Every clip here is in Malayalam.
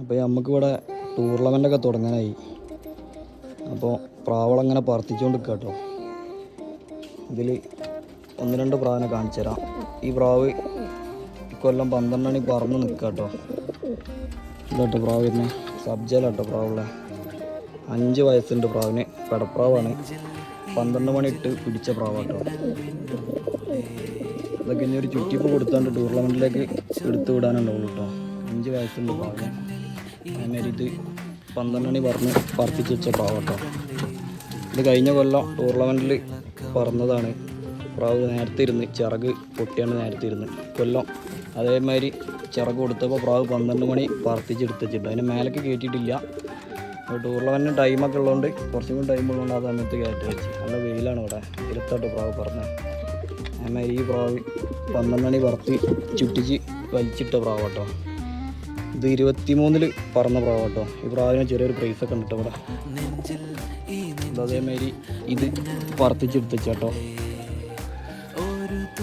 അപ്പോൾ നമുക്കിവിടെ ടൂർണമെൻ്റൊക്കെ തുടങ്ങാനായി. അപ്പോൾ പ്രാവളങ്ങനെ പറത്തിച്ചുകൊണ്ട് നിൽക്കുക കേട്ടോ. ഇതിൽ 1-2 പ്രാവിനെ കാണിച്ചു തരാം. ഈ പ്രാവ് ഇക്കൊല്ലം 12 മണി പറന്ന് നിൽക്കുക കേട്ടോ. ഇതാട്ടോ പ്രാവ് പിന്നെ സബ്ജയിലാട്ടോ പ്രാവുള്ള 5 വയസ്സുണ്ട് പ്രാവിന്. പെടപ്രാവാണ്. 12 മണി ഇട്ട് പിടിച്ച പ്രാവാട്ടോ. ഇതൊക്കെ ഇനി ഒരു ചുറ്റിപ്പ് കൊടുത്താണ്ട് ടൂർണമെൻറ്റിലേക്ക് എടുത്തു വിടാനുണ്ടാവുള്ളൂ കേട്ടോ. 5 വയസ്സുണ്ട് പ്രാവിന്. അതേമാതിരി ഇത് 12 മണി പറപ്പിച്ച് വെച്ച പ്രാവാട്ടോ. ഇത് കഴിഞ്ഞ കൊല്ലം ടൂർണമെൻറ്റിൽ പറന്നതാണ്. പ്രാവ് നേരത്തെ ഇരുന്ന് ചിറക് പൊട്ടിയാണ് നേരത്തെ ഇരുന്ന്. കൊല്ലം അതേമാതിരി ചിറക് കൊടുത്തപ്പോൾ പ്രാവ് 12 മണി പറപ്പിച്ചെടുത്ത് വെച്ചിട്ടുണ്ട്. അതിന് മേലേക്ക് കയറ്റിയിട്ടില്ല. ടൂർണമെൻറ്റിന് ടൈമൊക്കെ ഉള്ളതുകൊണ്ട് കുറച്ചും കൂടി ടൈം ഉള്ളതുകൊണ്ട് ആ സമയത്ത് കയറ്റി വെച്ച്. നല്ല വെയിലാണ് ഇവിടെ. ഇരുത്തോട്ട് പ്രാവ് പറഞ്ഞത്. അതേമാതിരി ഈ പ്രാവ് 12 മണി പറത്തി ചുറ്റിച്ച് വലിച്ചിട്ട പ്രാവ് കേട്ടോ. ഇത് 23-ൽ പറന്ന പ്രാവ് കേട്ടോ. ഈ പ്രാവിന് ചെറിയൊരു പ്രൈസൊക്കെ ഉണ്ട് ഇവിടെ. അതേമാതിരി ഇത് പറത്തിച്ചെടുത്ത് വെച്ചാട്ടോ.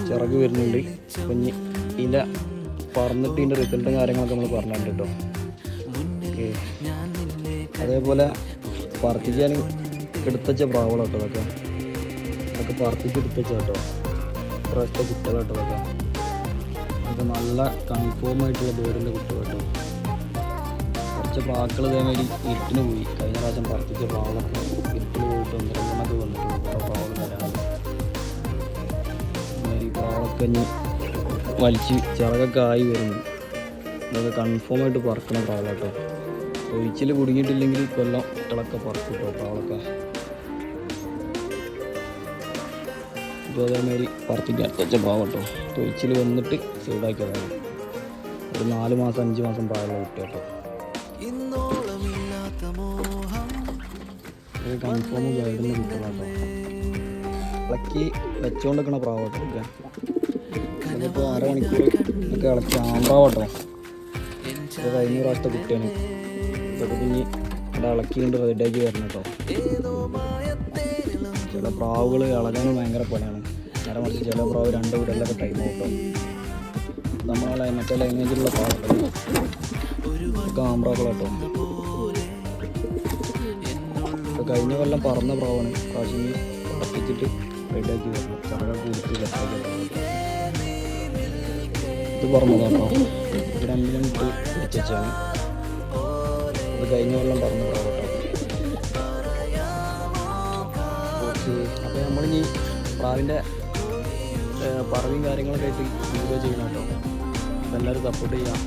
ചിറക് വരുന്നുണ്ട്. കുഞ്ഞ് ഇതിൻ്റെ പറന്നിട്ട് ഇതിൻ്റെ റിസൾട്ടും കാര്യങ്ങളൊക്കെ നമ്മൾ പറഞ്ഞിട്ടുണ്ട് കേട്ടോ. ഓക്കെ, അതേപോലെ പറത്തിക്കാൻ എടുത്തച്ച പ്രാവുകൾ കേട്ടോ. അതൊക്കെ പറത്തിച്ചെടുത്തച്ച കേട്ടോ. ഇപ്രാവശ്യത്തെ കുട്ടികൾ കേട്ടോ. അതൊക്കെ നല്ല കൺഫേം ആയിട്ടുള്ള ബേർഡിൻ്റെ കുട്ടികൾ കേട്ടോ. കുറച്ച് പ്രാക്കൾ ഇതേമാതിരി ഇരുട്ടിന് പോയി. കഴിഞ്ഞ പ്രാവശ്യം പറത്തിച്ച പ്രാവുകളൊക്കെ ഇരുട്ടിന് പോയിട്ട് 1-2 വന്നിട്ടുണ്ട്. കുറേ പ്രാവുകൾ വരാതെ ഈ പ്രാവുകളൊക്കെ ഇനി വലിച്ച് ചിറകൊക്കെ ആയി വരുന്നു. ഇതൊക്കെ കൺഫേം ആയിട്ട് പറക്കണ പ്രാവുകൾ കേട്ടോ. ഒഴിച്ചിൽ കുടുങ്ങിയിട്ടില്ലെങ്കിൽ കൊല്ലം കുട്ടികളൊക്കെ പറക്കും കേട്ടോ പ്രാവുകളൊക്കെ. ഇപ്പോൾ അതേമാതിരി പറത്തിക്കാൻ അടുത്ത പ്രാവ് കേട്ടോ. തൊഴിച്ചിൽ വന്നിട്ട് സൈഡാക്കിയതാണ്. ഒരു 4 മാസം 5 മാസം പ്രായമുള്ള കുട്ടി കേട്ടോ. ഇത് കൺഫേം ഗൈഡിൻ്റെ കുട്ടികളാട്ടോ. ഇളക്കി വെച്ചുകൊണ്ടിരിക്കണ പ്രാവ് കേട്ടോ. ഒക്കെ അതിപ്പോൾ 1/2 മണിക്കൂർ ഒക്കെ ഇളക്കി ആമ്പ്രാവട്ടോ. ഇത് കഴിഞ്ഞ പ്രാവശ്യത്തെ കുട്ടിയാണ്. ഇതൊക്കെ പിന്നെ ഇവിടെ ഇളക്കി കൊണ്ട് റെഡിയാക്കി വരണം കേട്ടോ. ചില പ്രാവുകൾ ഇളകാൻ ഭയങ്കര പണിയാണ്. നേരെ മറിച്ച് ചില പ്രാവ് 2 വീടലൊക്കെ ടൈം കേട്ടോ. നമ്മളെ മറ്റേ ലൈനേജിലുള്ള പ്രാവുകൾ ഒക്കെ ആമ്പ്രാക്കൾ കേട്ടോ. ഇപ്പോൾ കഴിഞ്ഞ കൊല്ലം പറന്ന പ്രാവാണ്. പ്രാവശ്യം ഇളക്കിച്ചിട്ട് റെഡിയാക്കി വരണം. ചിറകൊക്കെ കൊടുത്ത് സെറ്റാക്കി വരണം കേട്ടോ. ഇത് പറഞ്ഞതാട്ടോ. ഇത് 2 മിനിറ്റ് പിടിച്ചാണ്. ഇത് കഴിഞ്ഞ കൊല്ലം പറഞ്ഞ പ്രാവ് കേട്ടോ. ഓക്കെ, അപ്പോൾ നമ്മളിനി പ്രാവിൻ്റെ പറവിയും കാര്യങ്ങളൊക്കെ ആയിട്ട് വീഡിയോ ചെയ്യണം കേട്ടോ. അപ്പോൾ എല്ലാവരും സപ്പോർട്ട് ചെയ്യാം.